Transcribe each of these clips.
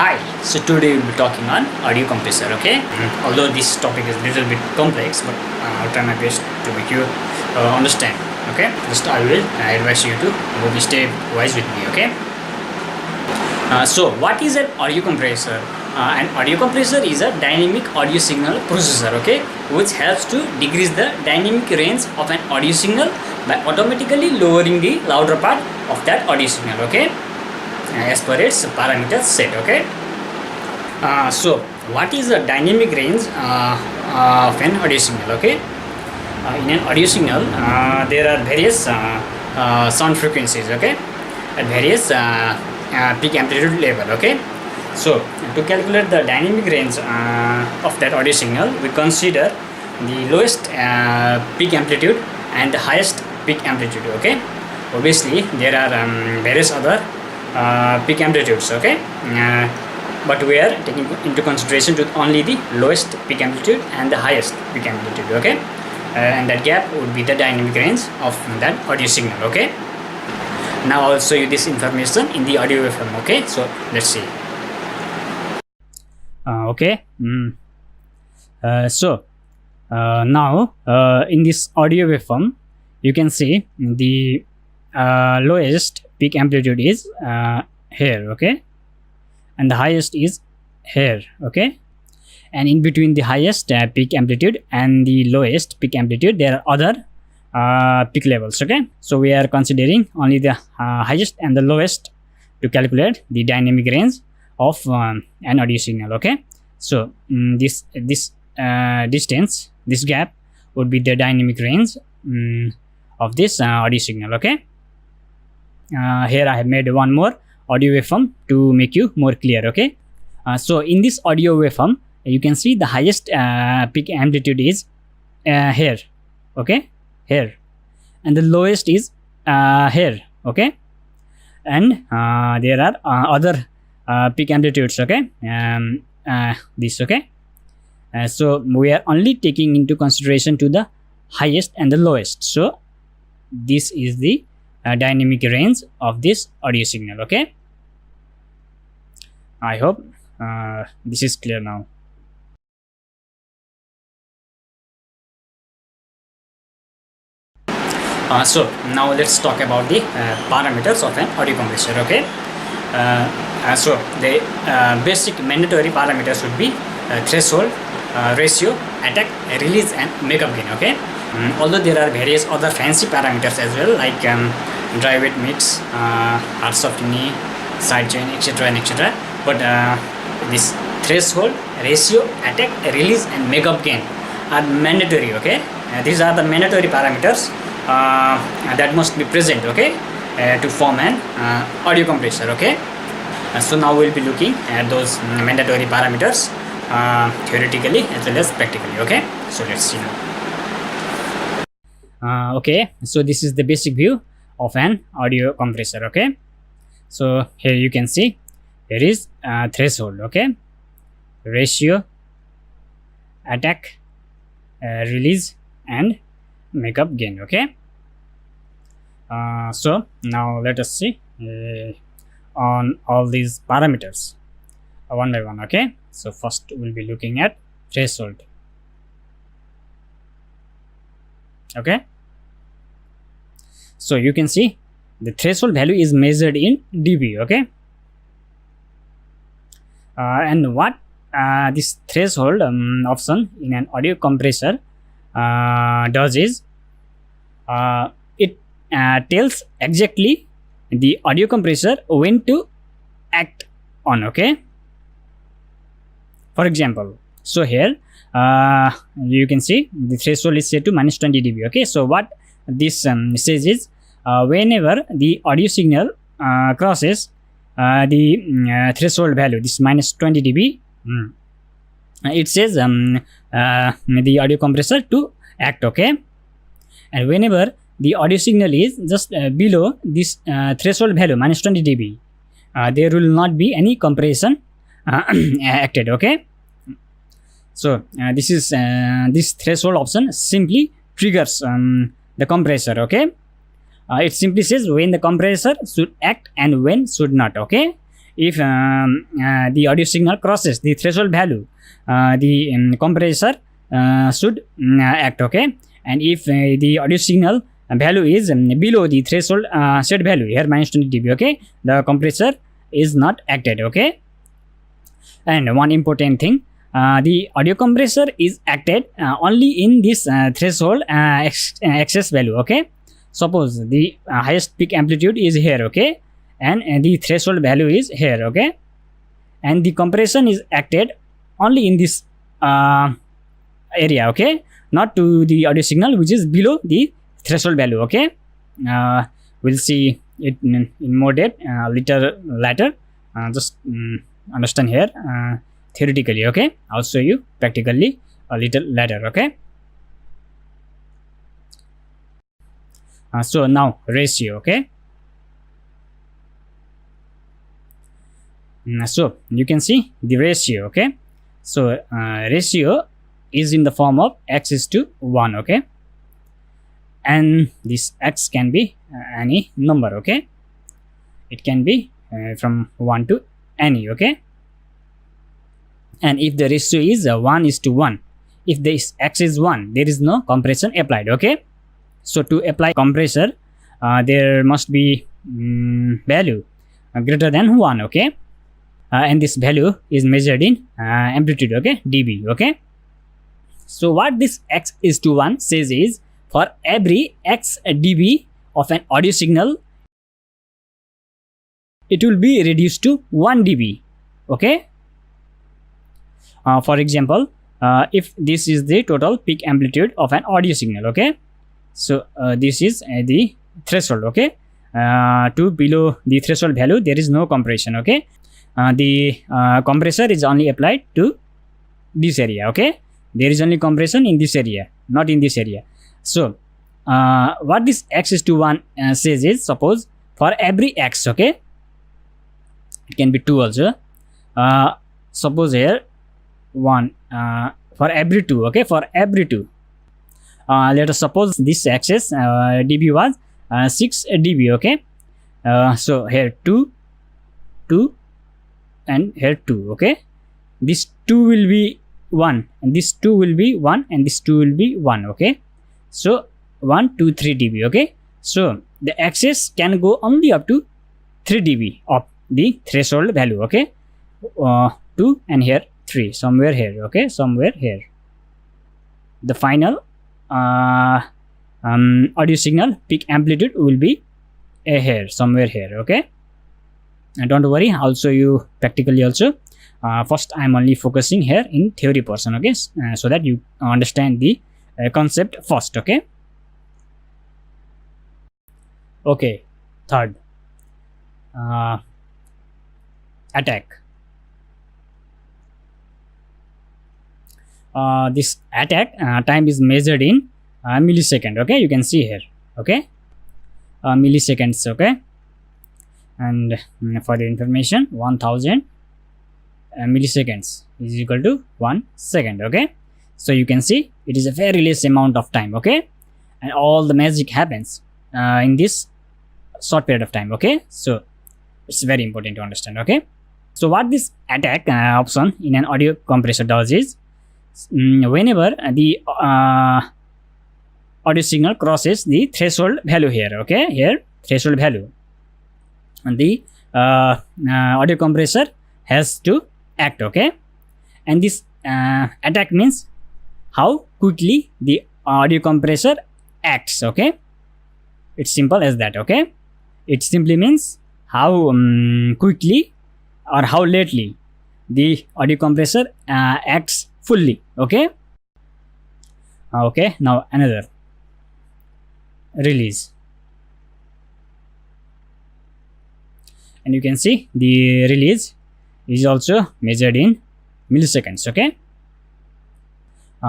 Hi, so today we'll be talking on audio compressor, okay? Although this topic is a little bit complex, but I'll try my best to make you understand, okay? Just I will advise you to move step wise with me, okay? So what is an audio compressor? An audio compressor is a dynamic audio signal processor, okay, which helps to decrease the dynamic range of an audio signal by automatically lowering the louder part of that audio signal, okay, as per its parameters set, okay. So what is the dynamic range of an audio signal, okay? In an audio signal there are various sound frequencies, okay, at various peak amplitude level, okay. So to calculate the dynamic range of that audio signal, we consider the lowest peak amplitude and the highest peak amplitude, okay. Obviously there are various other peak amplitudes, okay, but we are taking into consideration to only the lowest peak amplitude and the highest peak amplitude, okay, and that gap would be the dynamic range of that audio signal, okay. Now I will show you this information in the audio waveform, okay. So let's see. Okay. Now in this audio waveform you can see the lowest peak amplitude is here, okay, and the highest is here, okay, and in between the highest peak amplitude and the lowest peak amplitude there are other peak levels, okay. So we are considering only the highest and the lowest to calculate the dynamic range of an audio signal, okay. So this distance, this gap would be the dynamic range of this audio signal, okay. Here I have made one more audio waveform to make you more clear, okay. So in this audio waveform you can see the highest peak amplitude is here, okay, here, and the lowest is here, okay, and there are other peak amplitudes, okay, this, okay. So we are only taking into consideration to the highest and the lowest. So this is the dynamic range of this audio signal, okay. I hope this is clear now. So now let's talk about the parameters of an audio compressor, okay. So the basic mandatory parameters would be threshold, ratio, attack, release, and makeup gain, okay. Although there are various other fancy parameters as well, like dry wet mix, hard soft knee, side chain, etc. and etc. But this threshold, ratio, attack, release, and makeup gain are mandatory, okay. These are the mandatory parameters that must be present, okay, to form an audio compressor, okay. So now we'll be looking at those mandatory parameters theoretically as well as practically, okay. So let's see now. Okay, so this is the basic view of an audio compressor, okay. So here you can see there is threshold, okay, ratio, attack, release, and makeup gain, okay. So now let us see on all these parameters one by one, okay. So first we'll be looking at threshold, okay. So you can see the threshold value is measured in dB, okay. And what this threshold option in an audio compressor does is it tells exactly the audio compressor when to act on, okay. For example, so here you can see the threshold is set to -20 dB, okay. So what this says is whenever the audio signal crosses the threshold value, this -20 dB, it says the audio compressor to act, okay. And whenever the audio signal is just below this threshold value -20 dB, there will not be any compression acted, okay. So this is this threshold option simply triggers the compressor, okay. It simply says when the compressor should act and when should not, okay. if the audio signal crosses the threshold value, the compressor should act, okay. And if the audio signal value is below the threshold set value, here minus 20 dB, okay, the compressor is not acted, okay. And one important thing, the audio compressor is acted only in this threshold excess value, okay. Suppose the highest peak amplitude is here, okay, and the threshold value is here, okay, and the compression is acted only in this area, okay, not to the audio signal which is below the threshold value, okay. We'll see it in more depth little later. Just understand here theoretically, okay. I'll show you practically a little later, okay. So now ratio, okay. So you can see the ratio, okay. So ratio is in the form of x is to 1, okay, and this x can be any number, okay. It can be from 1 to any, okay. And if the ratio is 1 is to 1, if this x is 1, there is no compression applied, okay. So to apply compressor, there must be value greater than 1, okay. And this value is measured in amplitude, okay, dB, okay. So what this x is to 1 says is, for every x dB of an audio signal, it will be reduced to 1 dB, okay. For example, if this is the total peak amplitude of an audio signal, okay, so this is the threshold, okay. To below the threshold value, there is no compression, okay. The compressor is only applied to this area, okay. There is only compression in this area, not in this area. So what this x is to 1 says is, suppose for every x, okay, it can be 2 also, suppose here 1 for every 2, okay, for every 2, let us suppose this axis dB was 6 dB, okay. So here 2 and here 2, okay. This 2 will be 1 and this 2 will be 1 and this 2 will be 1, okay. So 1 2 3 dB, okay. So the axis can go only up to 3 dB of the threshold value, okay. 2 and here 3, somewhere here, okay, somewhere here. The final audio signal peak amplitude will be here, somewhere here, okay. And don't worry, I'll show you practically also. First I'm only focusing here in theory portion, okay, so that you understand the concept first, okay. Okay, third, attack. This attack time is measured in millisecond, okay. You can see here, okay, milliseconds, okay. And for the information, 1000 milliseconds is equal to 1 second, okay. So you can see it is a very less amount of time, okay, and all the magic happens in this short period of time, okay. So it's very important to understand, okay. So what this attack option in an audio compressor does is, whenever the audio signal crosses the threshold value here, okay, here threshold value, and the audio compressor has to act, okay. And this attack means how quickly the audio compressor acts, okay. It's simple as that, okay. It simply means how quickly or how lately the audio compressor acts fully, okay. Okay, now another, release. And you can see the release is also measured in milliseconds, okay.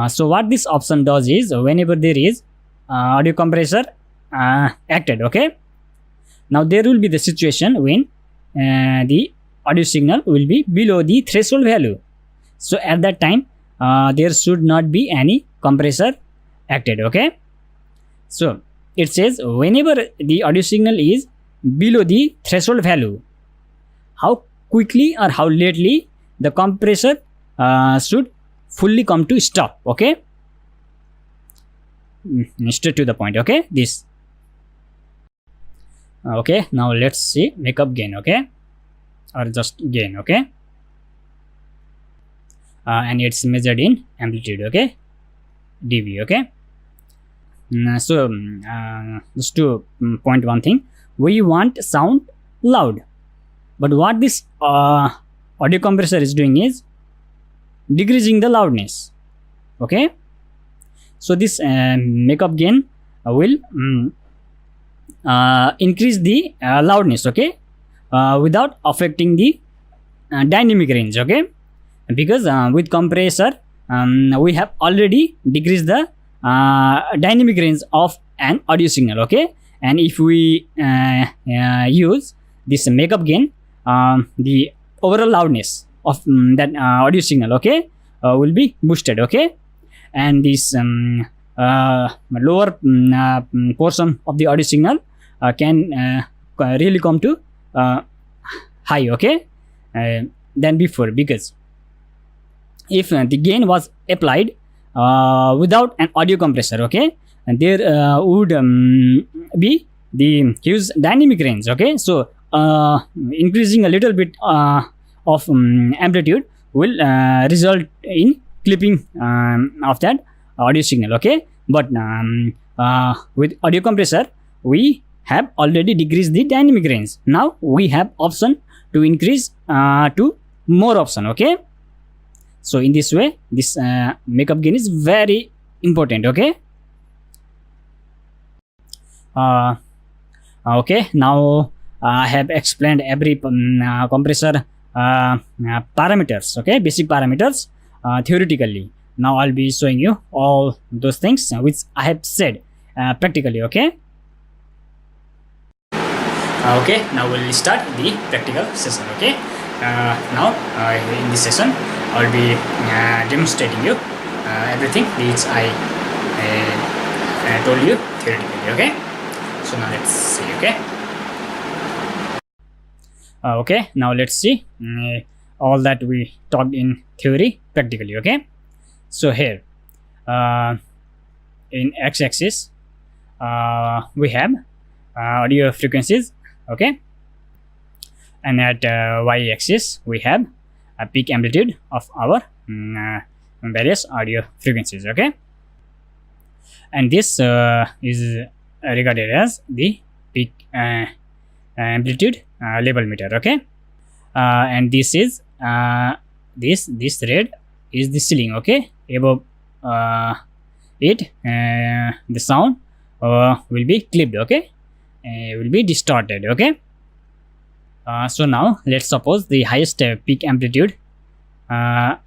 So what this option does is, whenever there is audio compressor acted, okay, now there will be the situation when the audio signal will be below the threshold value. So at that time there should not be any compressor acted, okay. So it says, whenever the audio signal is below the threshold value, how quickly or how lately the compressor should fully come to stop. Okay, straight to the point. Okay, this. Okay, now let's see makeup gain. Okay, or just gain. Okay, and it's measured in amplitude. Okay, dB. Okay. So just to point one thing, we want sound loud, but what this audio compressor is doing is decreasing the loudness. Okay, so this makeup gain will increase the loudness. Okay, without affecting the dynamic range. Okay, because with compressor we have already decreased the dynamic range of an audio signal. Okay, and if we use this makeup gain, the overall loudness of that audio signal, okay, will be boosted. Okay, and this lower portion of the audio signal can really come to high. Okay, than before, because if the gain was applied without an audio compressor, okay, and there would be the huge dynamic range. Okay, so increasing a little bit of amplitude will result in clipping of that audio signal. Okay, but with audio compressor we have already decreased the dynamic range. Now we have option to increase to more option. Okay, so in this way this makeup gain is very important. Okay, okay, now I have explained every compressor parameters, okay, basic parameters theoretically. Now I'll be showing you all those things which I have said practically. Okay, okay, now we'll start the practical session. Okay, now in this session I'll be demonstrating you everything which I told you theoretically. Okay, so now let's see. Okay, okay, now let's see all that we talked in theory practically. Okay, so here in x-axis we have audio frequencies. Okay, and at y-axis we have a peak amplitude of our various audio frequencies. Okay, and this is regarded as the peak amplitude level meter. Okay, and this is this red is the ceiling. Okay, above it the sound will be clipped. Okay, will be distorted. Okay, so now let's suppose the highest peak amplitude of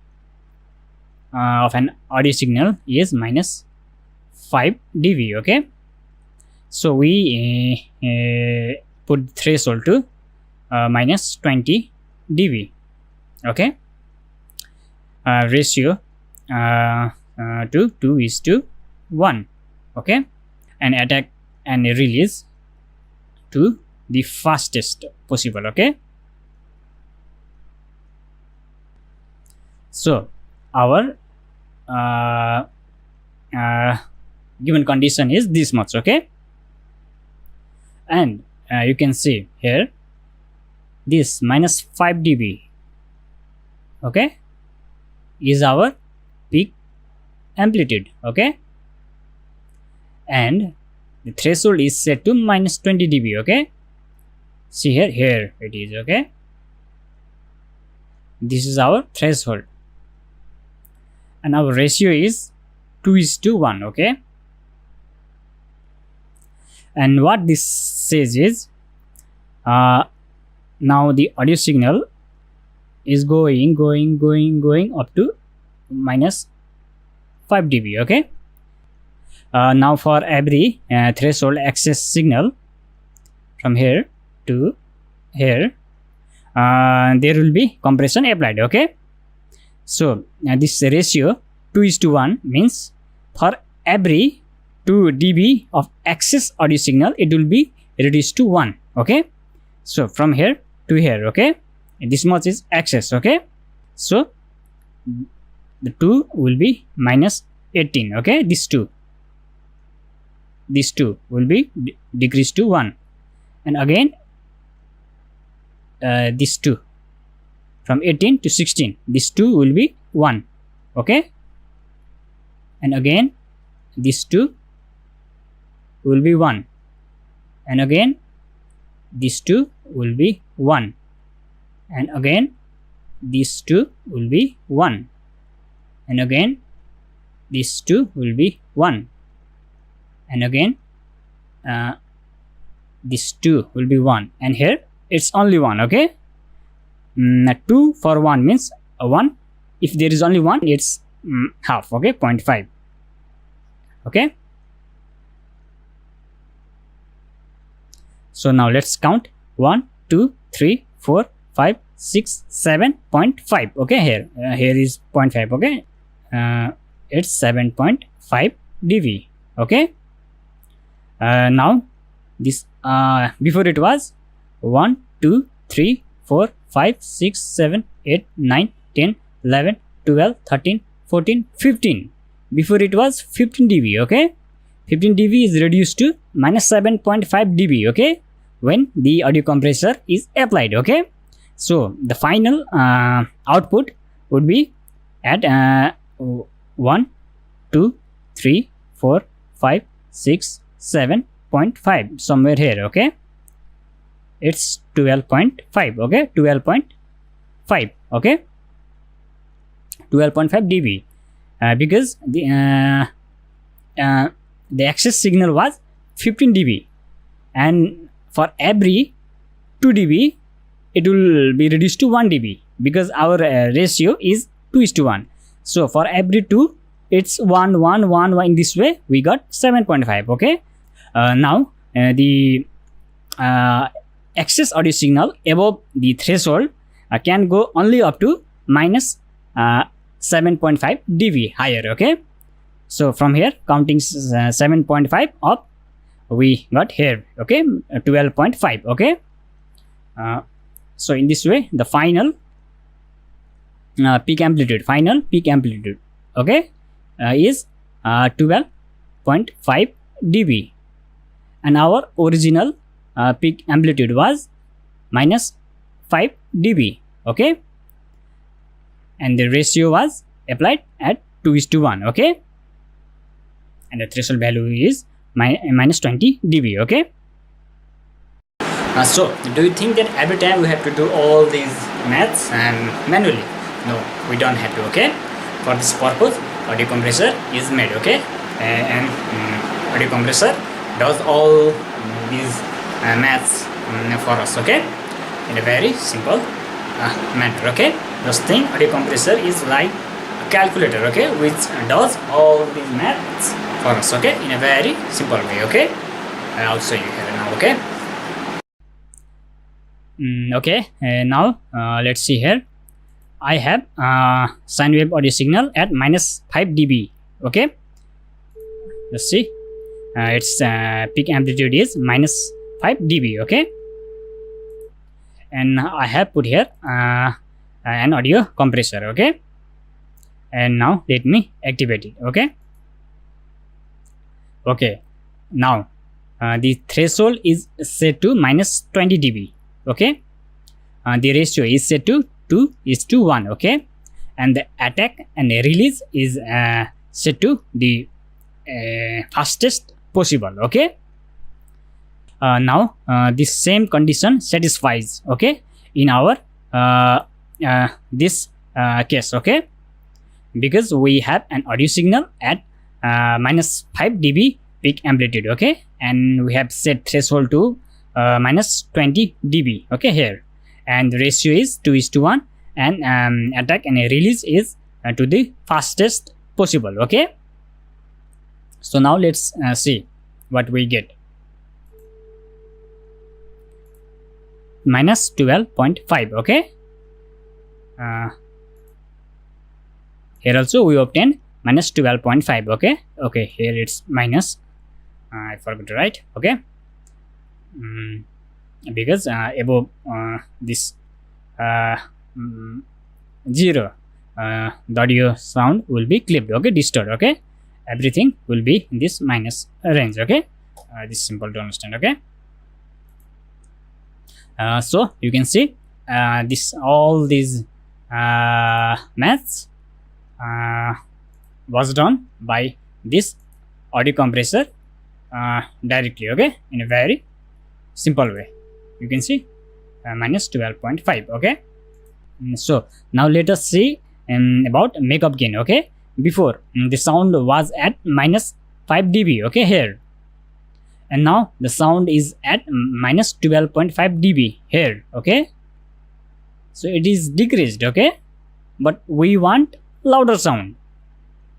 an audio signal is minus 5 dB. Okay, so we put threshold to minus 20 dB. Okay, ratio to 2:1. Okay, and attack and release to the fastest possible. Okay, so our given condition is this much. Okay, and you can see here this minus 5 dB, okay, is our peak amplitude. Okay, and the threshold is set to minus 20 dB. Okay, see here it is. Okay, this is our threshold, and our ratio is 2:1. Okay, and what this says is now the audio signal is going up to minus 5 dB. Okay, now for every threshold access signal from here to here there will be compression applied. Okay, so this ratio 2:1 means for every 2 dB of access audio signal it will be reduced to 1. Okay, so from here to here. Okay, this much is excess. Okay, so the 2 will be minus 18. Okay, this 2 will be decreased to 1, and again this 2 from 18 to 16, this 2 will be 1. Okay, and again this 2 will be 1, and again this 2 will be 1, and again this 2 will be 1, and again this 2 will be 1, and again this 2 will be 1, and here it's only 1. Okay, 2 for 1 means 1. If there is only 1, it's half. Okay, 0.5. Okay, so now let's count 1 2 3 4 5 6 7.5. Okay, here is 0.5. Okay, it's 7.5 dB. Okay, now this before it was 1 2 3 4 5 6 7 8 9 10 11 12 13 14 15. Before it was 15 dB. Okay, 15 dB is reduced to minus 7.5 dB. Okay, when the audio compressor is applied. Okay, so the final output would be at 1 2 3 4 5 6 7.5, somewhere here. Okay, it's 12.5. Okay, 12.5. Okay, 12.5 dB, because the excess signal was 15 dB, and for every 2 dB it will be reduced to 1 dB, because our ratio is 2:1. So for every 2 it's 1 1 1 1. In this way we got 7.5. Okay, now the excess audio signal above the threshold can go only up to minus 7.5 dB higher. Okay, so from here counting 7.5 up, we got here. Okay, 12.5. Okay, so in this way the final peak amplitude okay, is 12.5 dB, and our original peak amplitude was minus 5 dB. Okay, and the ratio was applied at 2:1. Okay, and the threshold value is minus 20 dB. Okay, so do you think that every time we have to do all these maths and manually? No, we don't have to. Okay, for this purpose audio compressor is made. Okay, and audio compressor does all these maths for us. Okay, in a very simple manner. Okay, this thing audio compressor is like a calculator. Okay, which does all these maths for us. Okay, in a very simple way. Okay, I'll show you here now. Okay, okay, now let's see here. I have sine wave audio signal at minus 5 dB. Okay, let's see. Its peak amplitude is minus 5 dB. Okay, and I have put here an audio compressor. Okay, and now let me activate it. Okay, okay, now the threshold is set to minus 20 dB. Okay, the ratio is set to 2:1. Okay, and the attack and the release is set to the fastest possible. Okay, now this same condition satisfies. Okay, in our this case. Okay, because we have an audio signal at minus 5 dB peak amplitude. Okay, and we have set threshold to minus 20 dB. Okay, here, and the ratio is 2:1, and attack and release is to the fastest possible. Okay, so now let's see what we get. Minus 12.5. Okay, here also we obtain minus 12.5. Okay, okay, here it's minus, I forgot to write. Okay, because above this uh, mm, 0, the audio sound will be clipped, okay, distort, okay. Everything will be in this minus range, okay. This is simple to understand, okay. So you can see this all these maths was done by this audio compressor directly, okay, in a very simple way. You can see minus 12.5, okay. So now let us see about makeup gain, okay. Before the sound was at minus 5 dB, okay, here, and now the sound is at minus 12.5 dB here, okay. So it is decreased, okay, but we want louder sound,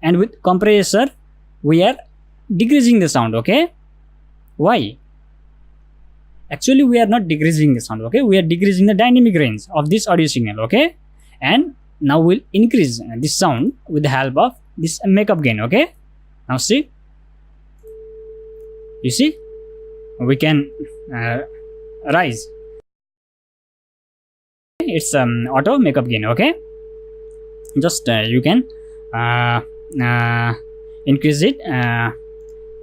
and with compressor we are decreasing the sound, okay. Why? Actually we are not decreasing the sound, okay, we are decreasing the dynamic range of this audio signal, okay. And now we'll increase this sound with the help of this makeup gain, okay. Now see, you see, we can rise, it's auto makeup gain, okay. Just you can increase it,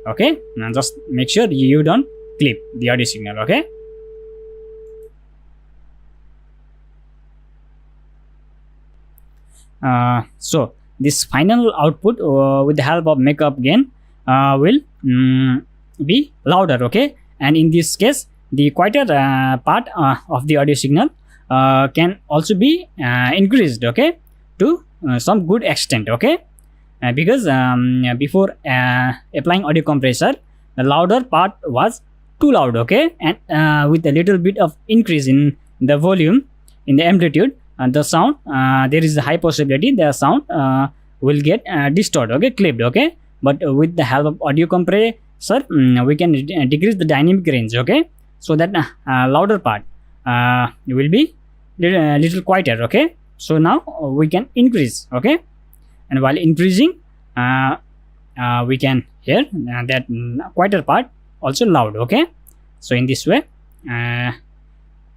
okay. Now just make sure you don't clip the audio signal, okay. So this final output with the help of makeup gain will be louder, okay. And in this case the quieter part of the audio signal can also be increased, okay, to some good extent, okay. Because before applying audio compressor, the louder part was too loud, okay, and with a little bit of increase in the volume, in the amplitude, the sound, there is a high possibility the sound will get distorted, okay, clipped, okay. But with the help of audio compressor we can decrease the dynamic range, okay, so that louder part will be little quieter, okay. So now we can increase, okay, and while increasing we can hear that quieter part also loud, okay. So in this way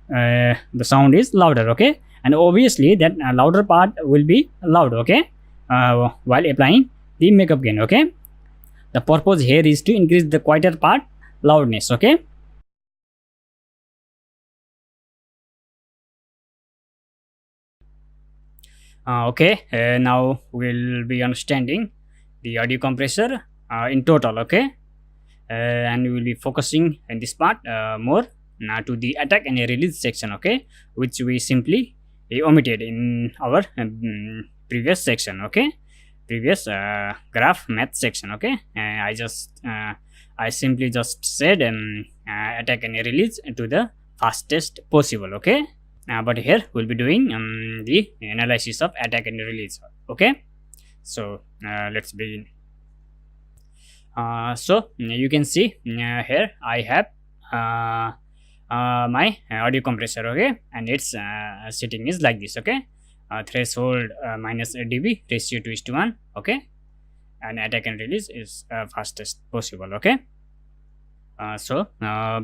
the sound is louder, okay, and obviously that louder part will be loud, okay, while applying the makeup gain, okay. The purpose here is to increase the quieter part loudness, okay. Okay, now we'll be understanding the audio compressor in total, okay. And we will be focusing in this part more to the attack and release section, okay, which we simply omitted in our previous section, okay, previous graph math section, okay. I simply just said attack and release to the fastest possible, okay. But here we'll be doing the analysis of attack and release, okay. So let's begin. So you can see here I have my audio compressor, okay, and its setting is like this, okay. Threshold minus dB, ratio 2:1, okay, and attack and release is fastest possible, okay. So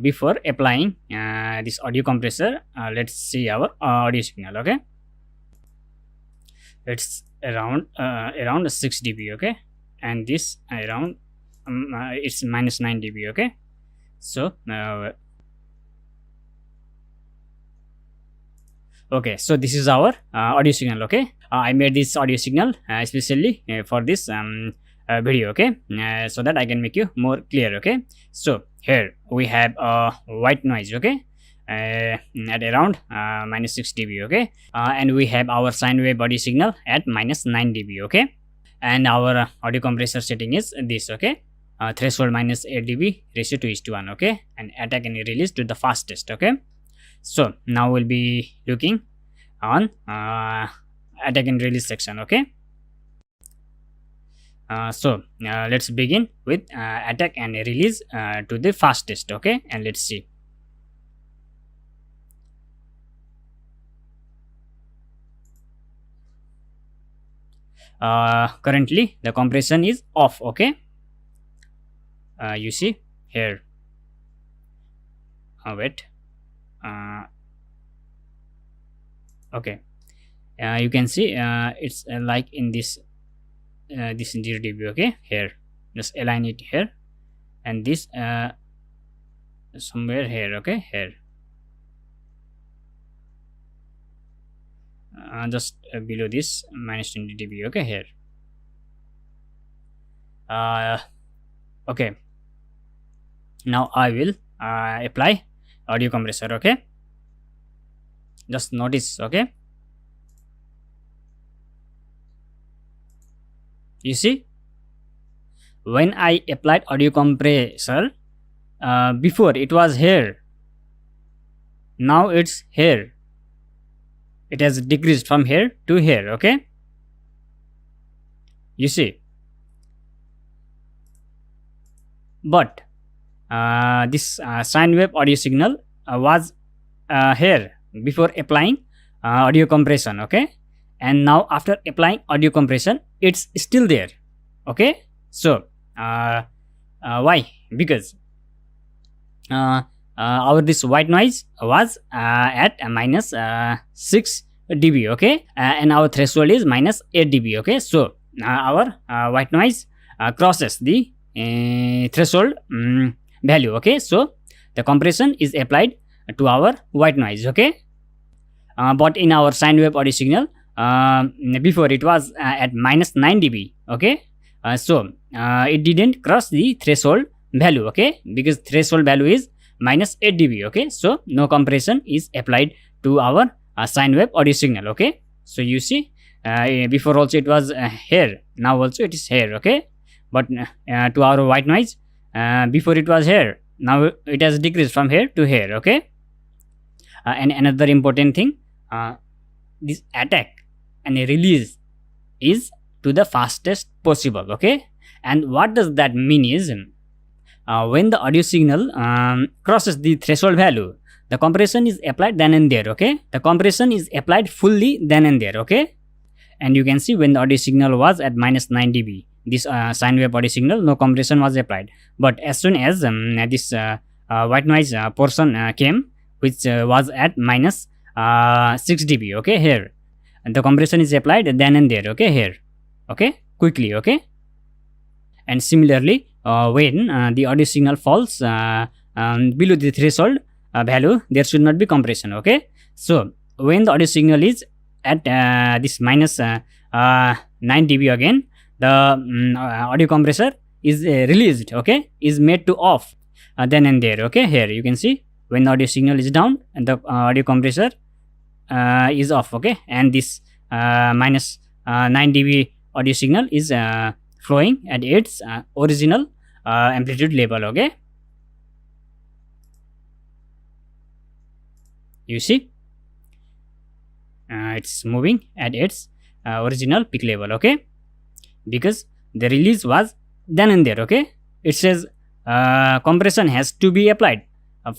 before applying this audio compressor, let's see our audio signal, okay. It's around 6 dB, okay, and this around it's minus 9 dB, okay. So okay, so this is our audio signal, okay. I made this audio signal especially for this video, okay, so that I can make you more clear, okay. So here we have white noise, okay, at around minus 6 dB, okay, and we have our sine wave audio signal at minus 9 dB, okay, and our audio compressor setting is this, okay. Threshold minus 8 dB, ratio 2:1, okay, and attack and release to the fastest, okay. So now we'll be looking on attack and release section, okay. So let's begin with attack and release to the fastest, okay, and let's see. Currently the compression is off, okay. You see here, wait, Okay, you can see it's like in this this 0 dB. Okay, here just align it here, and this somewhere here. Okay, here just below this minus 20 dB. Okay, here okay, now I will apply audio compressor. Okay, just notice. Okay, you see, when I applied audio compressor, before it was here, now it's here. It has decreased from here to here. Okay, you see, but this sine wave audio signal was here before applying audio compression. Okay, and now after applying audio compression, it's still there. Okay, so why? Because our this white noise was at minus 6 dB. Okay, and our threshold is minus 8 dB. Okay, so our white noise crosses the threshold value. Okay, so the compression is applied to our white noise. Okay, but in our sine wave audio signal, before it was at minus 9 dB. Okay, so it didn't cross the threshold value. Okay, because threshold value is minus 8 dB. Okay, so no compression is applied to our sine wave audio signal. Okay, so you see, before also it was here, now also it is here. Okay, but to our white noise, before it was here, now it has decreased from here to here. Okay, and another important thing, this attack and release is to the fastest possible. Okay, and what does that mean is, when the audio signal crosses the threshold value, the compression is applied then and there. Okay, the compression is applied fully then and there. Okay, and you can see when the audio signal was at minus 9 dB, this sine wave audio signal, no compression was applied. But as soon as this white noise portion came, which was at minus 6 dB. Okay, here, and the compression is applied then and there. Okay, here. Okay, quickly. Okay, and similarly, when the audio signal falls below the threshold value, there should not be compression. Okay, so when the audio signal is at this minus 9 dB again, the audio compressor is released. Okay, is made to off then and there. Okay, here you can see when the audio signal is down and the audio compressor is off. Okay, and this minus 9 dB audio signal is flowing at its original amplitude level. Okay, you see, it's moving at its original peak level. Okay, because the release was then and there. Okay, it says compression has to be applied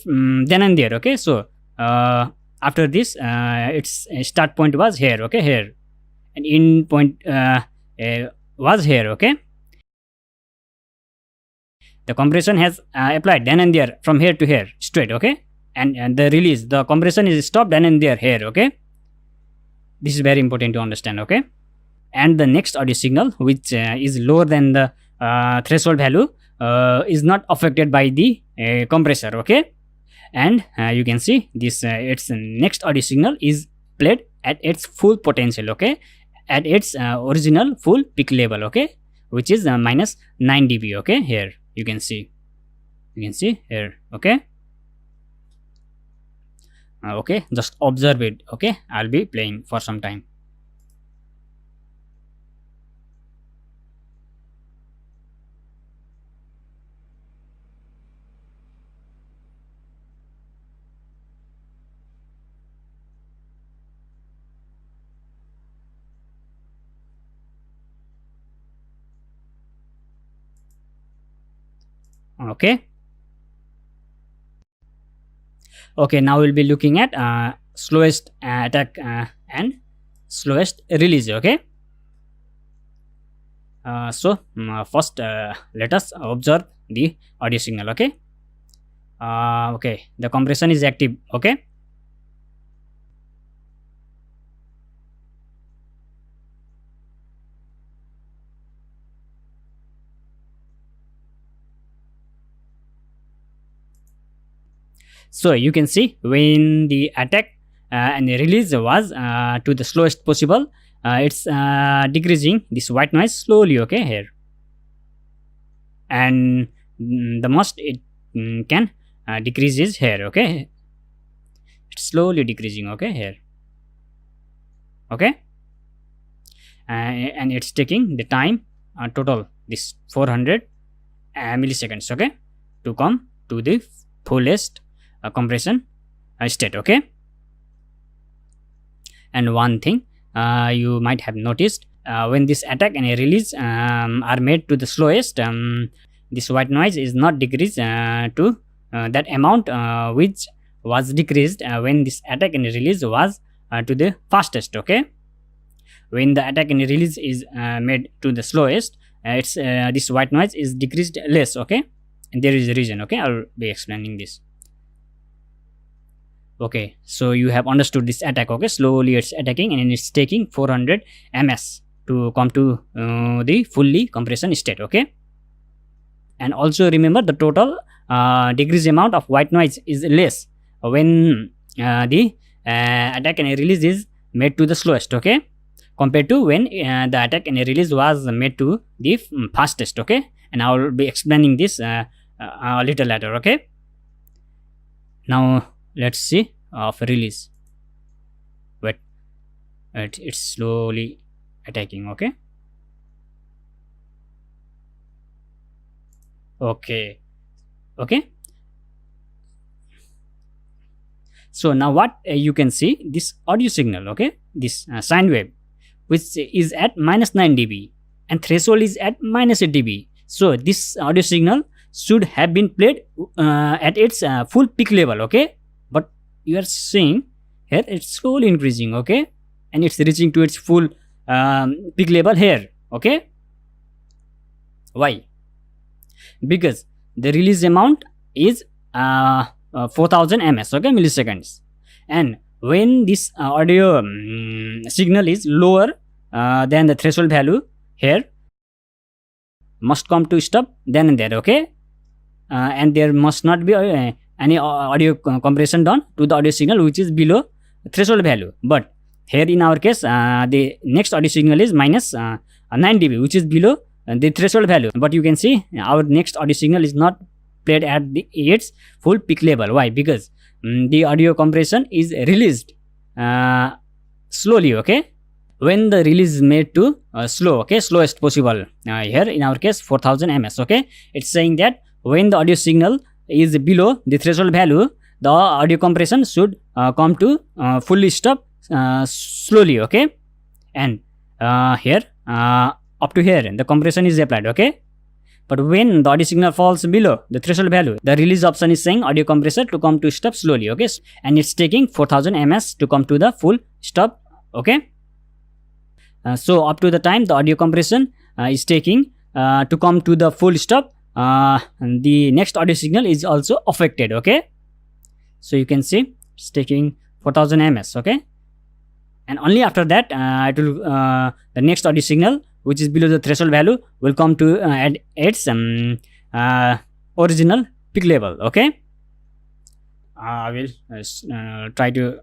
then and there. Okay, so after this, its start point was here. Okay, here, and end point was here. Okay, the compression has applied then and there from here to here straight. Okay, and the release, the compression is stopped then and there here. Okay, this is very important to understand. Okay, and the next audio signal, which is lower than the threshold value, is not affected by the compressor. Okay, and you can see this its next audio signal is played at its full potential. Okay, at its original full peak level. Okay, which is minus 9 dB. Okay, here you can see here. Okay, okay, just observe it. Okay, I'll be playing for some time. Okay, okay, now we'll be looking at slowest attack and slowest release. Okay, so first let us observe the audio signal. Okay, okay, the compression is active. Okay, So you can see when the attack and the release was to the slowest possible, it's decreasing this white noise slowly, okay, here. And the most it can decrease is here, okay. It's slowly decreasing, okay, here, okay. And it's taking the time total this 400 milliseconds, okay, to come to the fullest compression state, okay. And one thing you might have noticed, when this attack and a release are made to the slowest, this white noise is not decreased to that amount which was decreased when this attack and release was to the fastest, okay. When the attack and release is made to the slowest, it's this white noise is decreased less, okay. And there is a reason, okay. I'll be explaining this. Okay, so you have understood this attack, okay. Slowly it's attacking and it's taking 400 ms to come to the fully compression state, okay. And also remember, the total decreased amount of white noise is less when the attack and release is made to the slowest, okay, compared to when the attack and release was made to the fastest, okay. And I will be explaining this a little later, okay. Now let's see of release. Wait, it's slowly attacking, okay. Okay, so now what you can see, this audio signal, okay, this sine wave, which is at -9 dB and threshold is at -8 dB. So this audio signal should have been played at its full peak level, okay. But you are seeing here it's slowly increasing, okay, and it's reaching to its full peak level here, okay. Why? Because the release amount is 4000 ms, okay, milliseconds. And when this audio signal is lower than the threshold value, here must come to stop then and there, okay. And there must not be any audio compression done to the audio signal which is below threshold value. But here in our case, the next audio signal is -9 dB, which is below the threshold value. But you can see our next audio signal is not played at its full peak level. Why? Because the audio compression is released slowly, okay. When the release is made to slow, okay, slowest possible, here in our case 4000 ms, okay, it's saying that when the audio signal is below the threshold value, the audio compression should come to fully stop slowly, okay. And here up to here the compression is applied, okay. But when the audio signal falls below the threshold value, the release option is saying audio compressor to come to stop slowly, okay. And it's taking 4000 ms to come to the full stop, okay. So up to the time the audio compression is taking to come to the full stop, the next audio signal is also affected, okay. So you can see it's taking 4000 ms, okay. And only after that it will the next audio signal which is below the threshold value will come to at its original peak level, okay. I will try to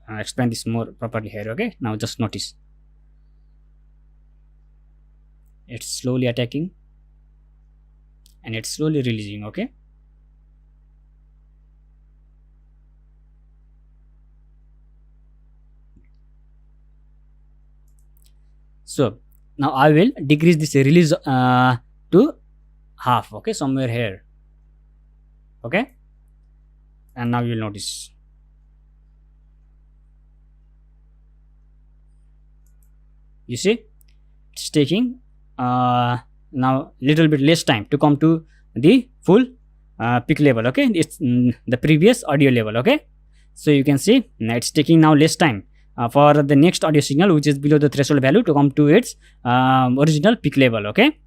explain this more properly here, okay. Now just notice it's slowly attacking and it's slowly releasing, okay. So now I will decrease this release to half, okay, somewhere here, okay. And now you will notice you see it's taking now little bit less time to come to the full peak level, okay. It's the previous audio level, okay. So you can see now it's taking now less time for the next audio signal which is below the threshold value to come to its original peak level, okay.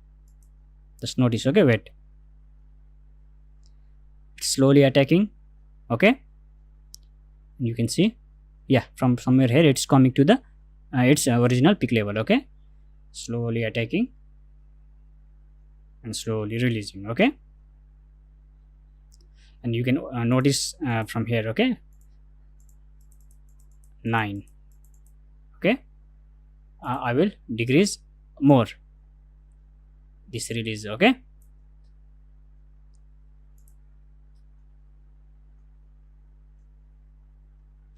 Just notice, okay. Wait, it's slowly attacking, okay. You can see, yeah, from somewhere here it's coming to the its original peak level, okay. Slowly attacking and slowly releasing, okay. and you can notice from here, okay, 9. Okay, I will decrease more this release. Okay,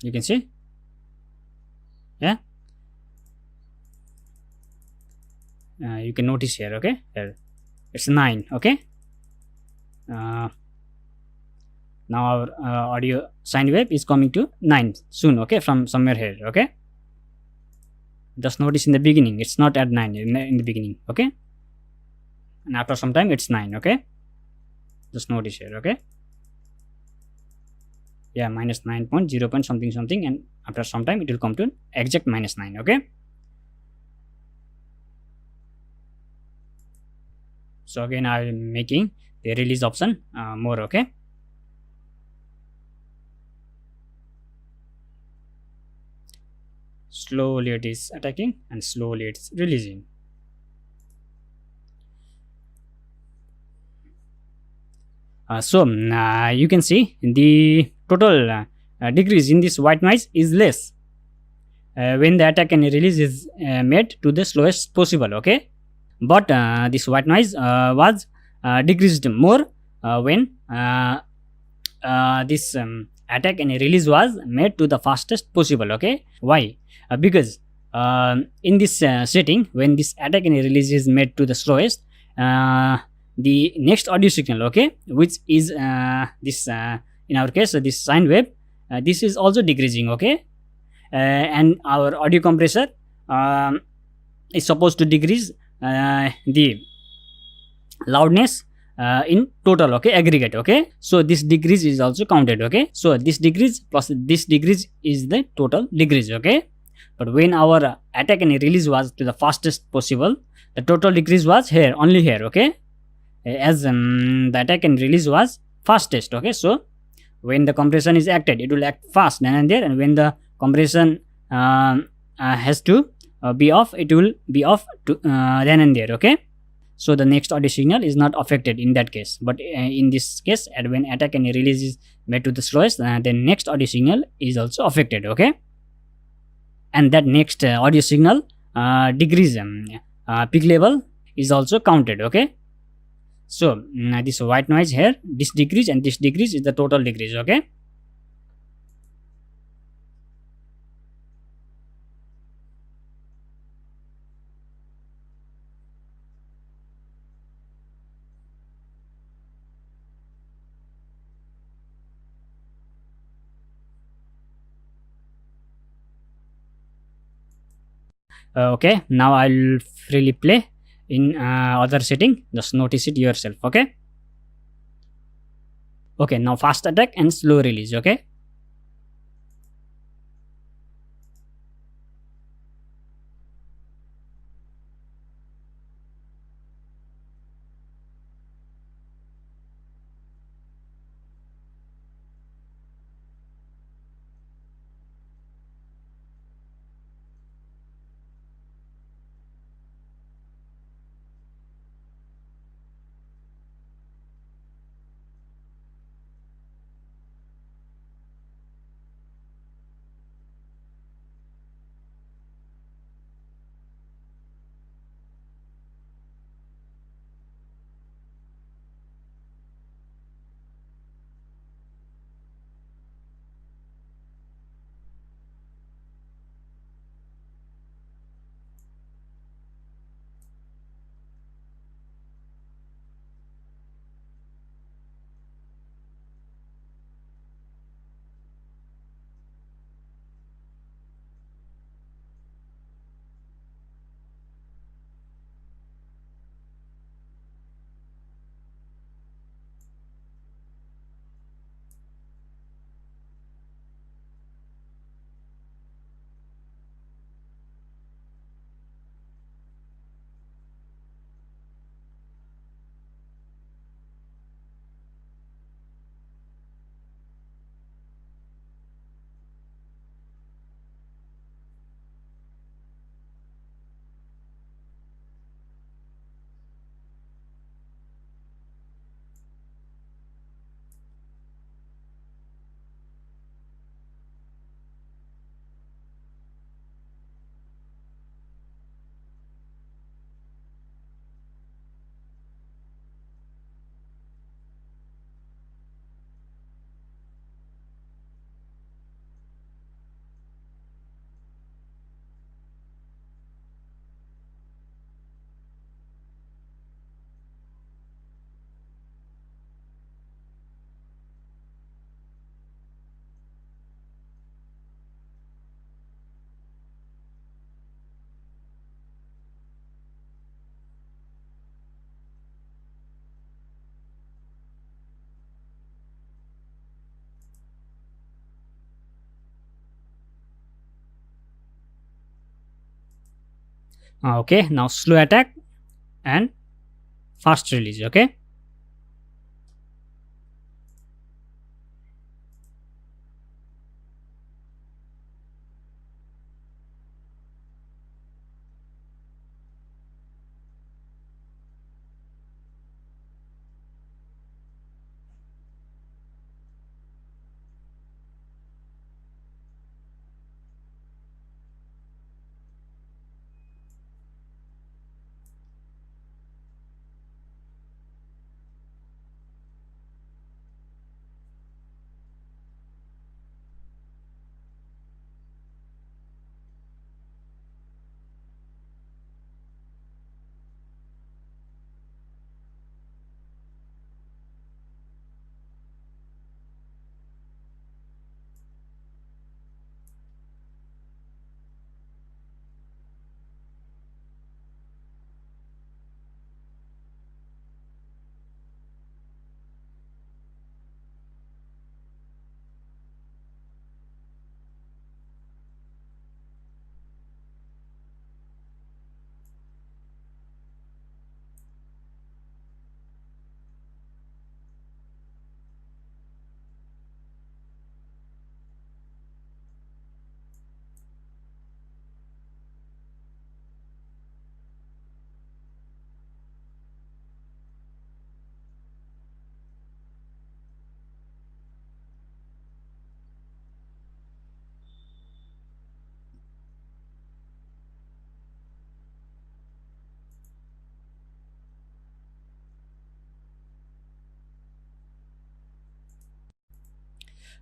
you can see, yeah, you can notice here, okay, here it's 9. Okay, uh, now our audio sine wave is coming to 9 soon, okay, from somewhere here. Okay, just notice in the beginning it's not at 9 in the beginning. Okay, and after some time it's 9. Okay, just notice here. Okay, yeah, minus 9 point 0 point something something, and after some time it will come to exact minus 9. Okay, so again I am making the release option more. Okay, slowly it is attacking and slowly it's releasing. You can see the total decrease in this white noise is less when the attack and release is made to the slowest possible. Okay, but this white noise was decreased more when this attack and release was made to the fastest possible. Okay, why? Because in this setting, when this attack and release is made to the slowest, the next audio signal, okay, which is this in our case this sine wave, this is also decreasing. Okay, and our audio compressor is supposed to decrease the loudness in total, okay, aggregate. Okay, so this decrease is also counted. Okay, so this decrease plus this decrease is the total decrease. Okay, but when our attack and release was to the fastest possible, the total decrease was here, only here. Okay, as the attack and release was fastest. Okay, so when the compression is acted, it will act fast then and there, and when the compression has to be off, it will be off to then and there. Okay, so the next audio signal is not affected in that case, but in this case, and when attack and release is made to the slowest, the next audio signal is also affected. Okay, and that next audio signal decrease peak level is also counted. Okay, so this white noise here, this decrease and this decrease is the total decrease. Okay, okay, now I'll freely play in other setting. Just notice it yourself. Okay, okay, now fast attack and slow release. Okay, Okay, now slow attack and fast release. Okay.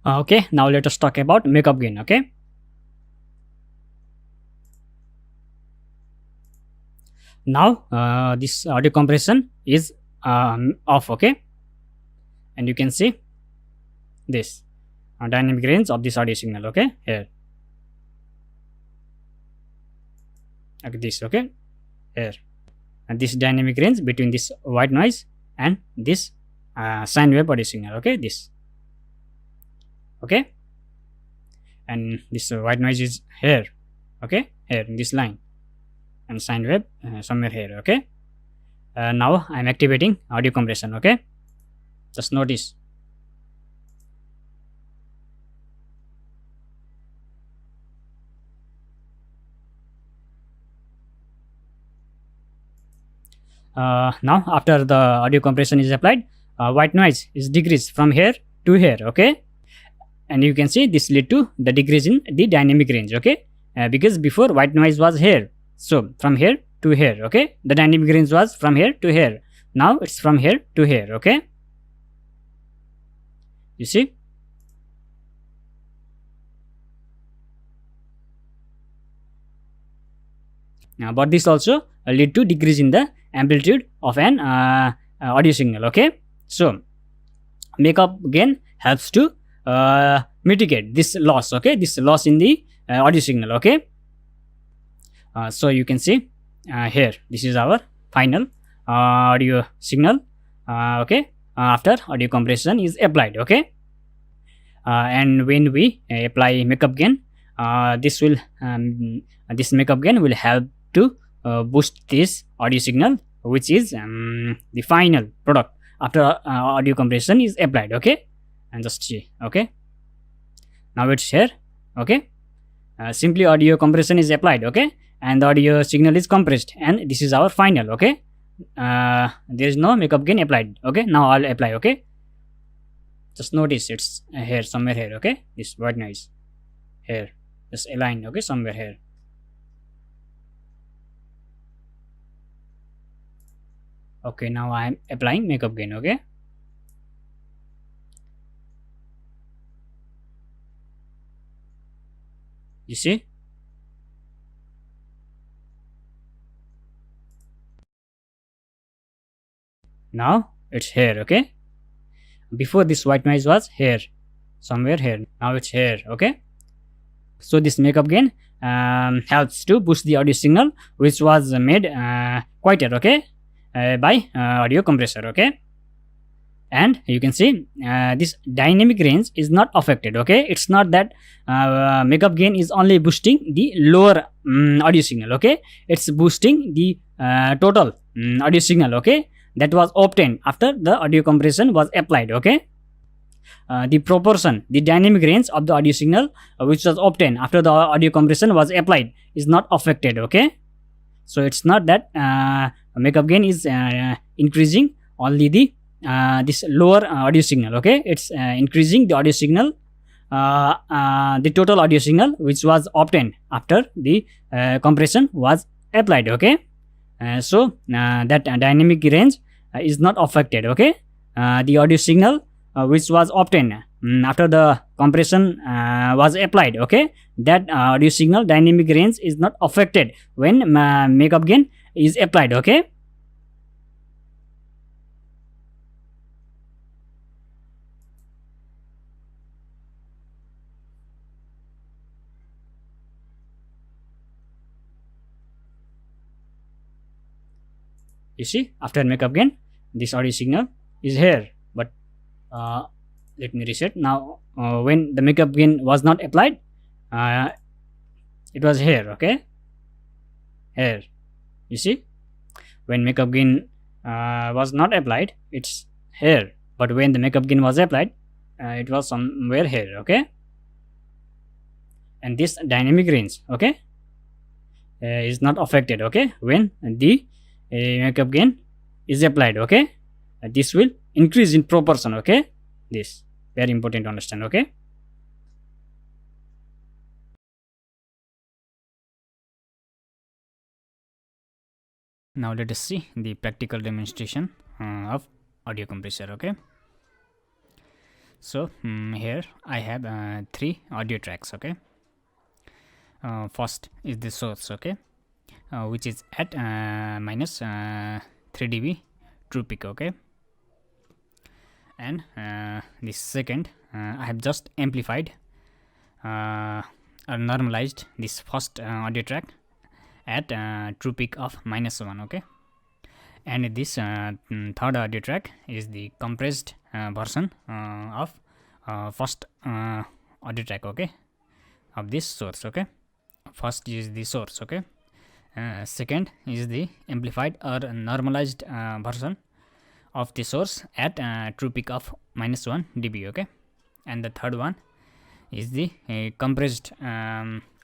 Okay, now let us talk about makeup gain. Okay. Now this audio compression is off. Okay, and you can see this dynamic range of this audio signal. Okay, here, like this. Okay, here, and this dynamic range between this white noise and this sine wave audio signal. Okay, this. Okay, and this white noise is here. Okay, here in this line, and sine wave somewhere here. Okay, now I am activating audio compression. Okay, just notice. Now after the audio compression is applied, white noise is decreased from here to here. Okay, and you can see this lead to the decrease in the dynamic range. Okay, because before white noise was here, so from here to here. Okay, the dynamic range was from here to here. Now it's from here to here. Okay, you see. But this also lead to decrease in the amplitude of an audio signal. Okay, so makeup gain helps to mitigate this loss. Okay, this loss in the audio signal. Okay, so you can see here, this is our final audio signal. Okay, after audio compression is applied. Okay, and when we apply makeup gain, this makeup gain will help to boost this audio signal, which is the final product after audio compression is applied. Okay, and just see. Okay, now it's here. Okay, simply audio compression is applied. Okay, and the audio signal is compressed, and this is our final. Okay, there is no makeup gain applied. Okay, now I'll apply. Okay, just notice it's here, somewhere here. Okay, this white noise here, just align. Okay, somewhere here. Okay, now I am applying makeup gain. Okay, you see. Now it's here. Okay, before this white noise was here, somewhere here. Now it's here. Okay, so this makeup gain helps to boost the audio signal, which was made quieter. Okay, by audio compressor. Okay, and you can see this dynamic range is not affected. Okay, it's not that makeup gain is only boosting the lower audio signal. Okay, it's boosting the total audio signal, okay, that was obtained after the audio compression was applied. Okay, the proportion, the dynamic range of the audio signal which was obtained after the audio compression was applied is not affected. Okay, so it's not that makeup gain is increasing only the this lower audio signal. Okay, it's increasing the audio signal, the total audio signal which was obtained after the compression was applied. Okay, so that dynamic range is not affected. Okay, the audio signal which was obtained after the compression was applied. Okay, that audio signal dynamic range is not affected when makeup gain is applied. Okay, you see, after makeup gain this audio signal is here, but let me reset now. When the makeup gain was not applied, it was here. Okay, here, you see, when makeup gain was not applied, it's here, but when the makeup gain was applied, it was somewhere here. Okay, and this dynamic range, okay, is not affected. Okay, when the makeup gain is applied. Okay, this will increase in proportion. Okay, this very important to understand. Okay, now let us see the practical demonstration of audio compressor. Okay, so here I have 3 audio tracks. Okay, first is the source. Okay, which is at minus 3 dB true peak. Okay, and the second I have just amplified or normalized this first audio track at true peak of -1. Okay, and this third audio track is the compressed version of first audio track. Okay, of this source. Okay, first is the source. Okay, second is the amplified or normalized version of the source at true peak of -1 dB. Okay, and the third one is the compressed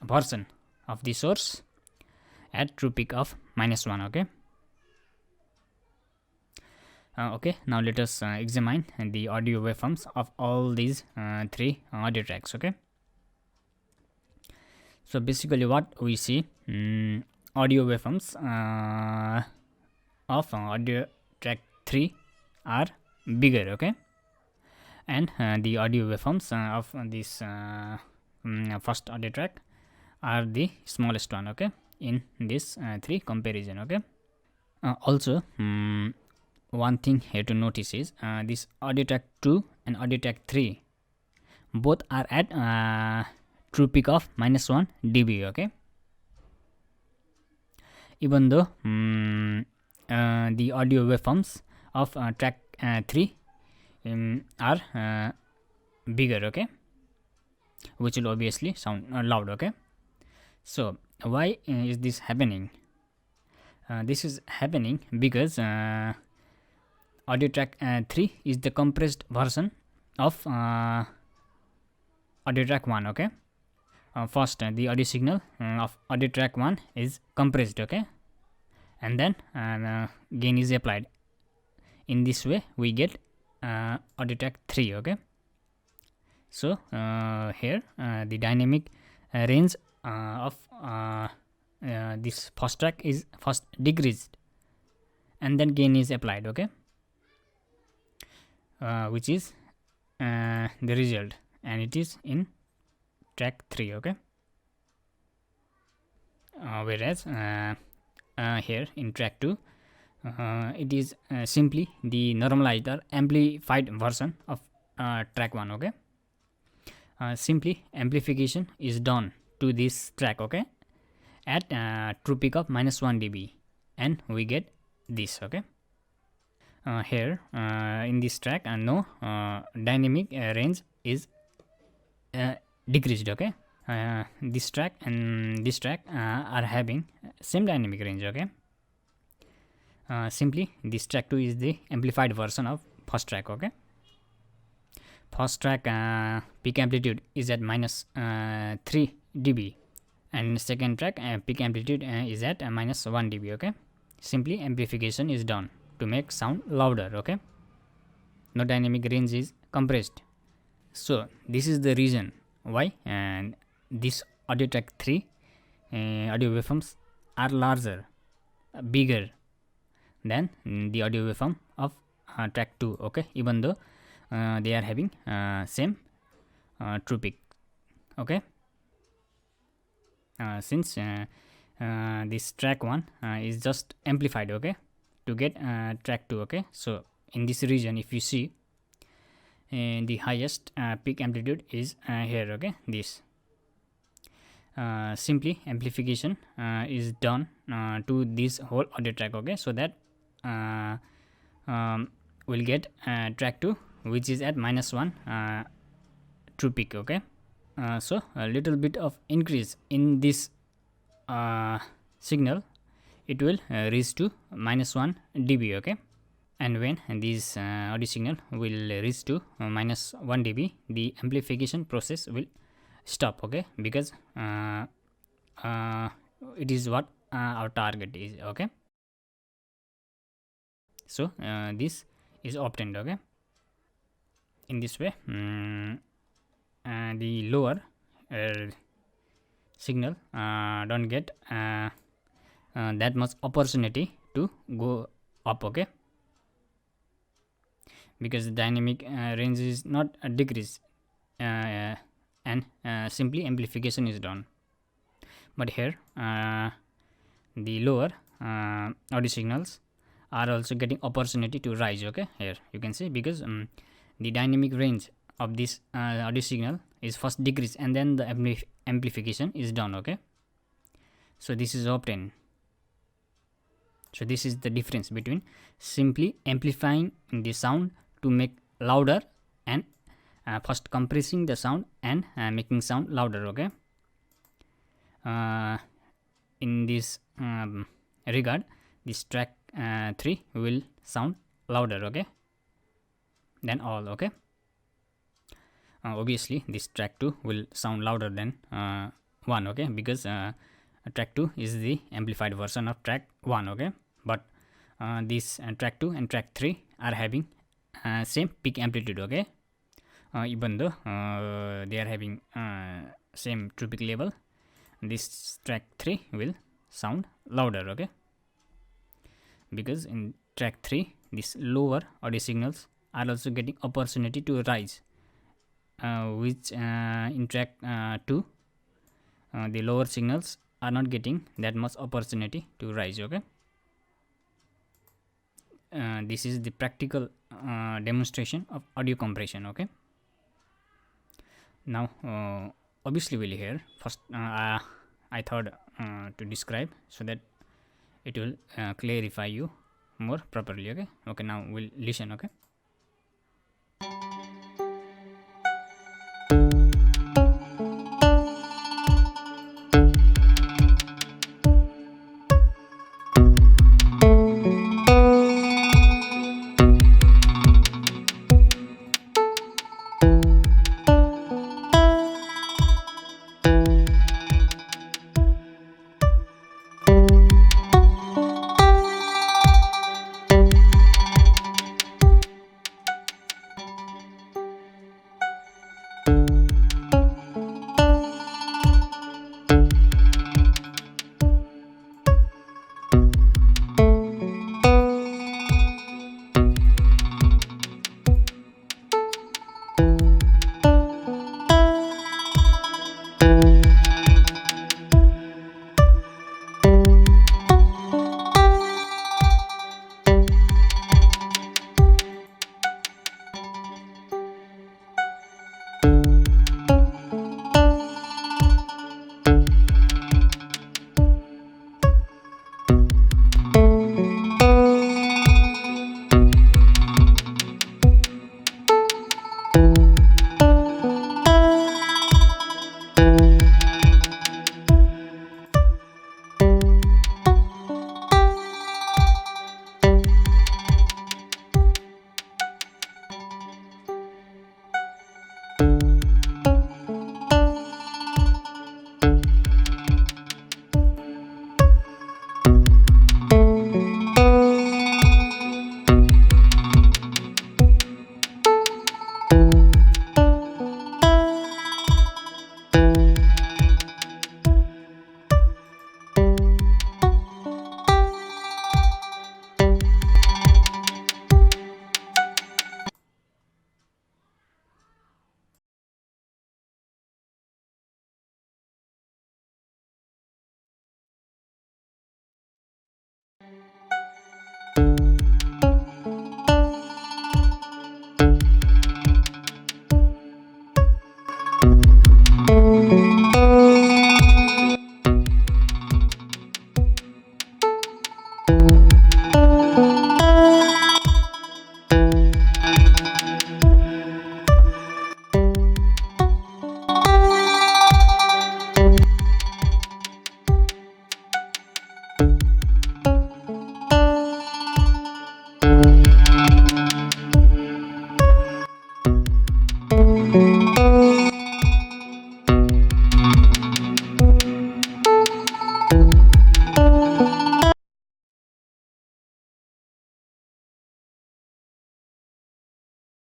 version of the source at true peak of -1. Okay, okay, now let us examine the audio waveforms of all these 3 audio tracks. Okay, so basically what we see, audio waveforms of audio track 3 are bigger. Okay, and the audio waveforms of this first audio track are the smallest one. Okay, in this 3 comparison. Okay, also one thing here to notice is this audio track 2 and audio track 3 both are at true peak of -1 dB. Okay, even though the audio waveforms of track 3 are bigger. Okay, which will obviously sound loud. Okay, so why is this happening? This is happening because audio track 3 is the compressed version of audio track 1. Okay, first the audio signal of audio track 1 is compressed. Okay, and then gain is applied. In this way we get audio track 3. Okay, so here the dynamic range of this first track is first decreased and then gain is applied. Okay, which is the result, and it is in track 3. Okay, whereas here in track 2 it is simply the normalized or amplified version of track 1. Okay, simply amplification is done to this track. Okay, at true peak of -1 dB, and we get this. Okay, here in this track, no dynamic range is decreased. Okay, this track and this track are having same dynamic range. Okay, simply this track 2 is the amplified version of first track. Okay, first track peak amplitude is at minus 3 dB, and second track peak amplitude is at minus 1 dB. Okay, simply amplification is done to make sound louder. Okay, no dynamic range is compressed. So this is the reason why and this audio track 3 audio waveforms are larger, bigger than the audio waveform of track 2. Okay, even though they are having same true peak. Okay, since this track 1 is just amplified, okay, to get track 2. Okay, so in this region, if you see the highest peak amplitude is here. Okay, this simply amplification is done to this whole audio track. Okay, so that we'll get track 2 which is at minus 1 true peak. Okay, so a little bit of increase in this signal, it will reach to minus 1 dB. Okay, and when this audio signal will reach to minus 1 dB, the amplification process will stop. Okay, because it is what our target is. Okay, so this is obtained. Okay, in this way the lower signal don't get that much opportunity to go up. Okay, because the dynamic range is not decreased and simply amplification is done. But here the lower audio signals are also getting opportunity to rise. Okay, here you can see, because the dynamic range of this audio signal is first decreased and then the amplification is done. Okay, so this is obtained. So this is the difference between simply amplifying the sound to make louder and first compressing the sound and making sound louder. Okay, in this regard, this track 3 will sound louder, okay, than all. Okay, obviously this track 2 will sound louder than 1. Okay, because track 2 is the amplified version of track 1. Okay, but this track 2 and track 3 are having same peak amplitude. Okay, even though they are having same true peak level, this track 3 will sound louder. Okay, because in track 3 these lower audio signals are also getting opportunity to rise, which in track 2 the lower signals are not getting that much opportunity to rise. Okay, this is the practical demonstration of audio compression. Okay, now obviously we'll hear first. I thought to describe so that it will clarify you more properly. Okay, now we'll listen. Okay.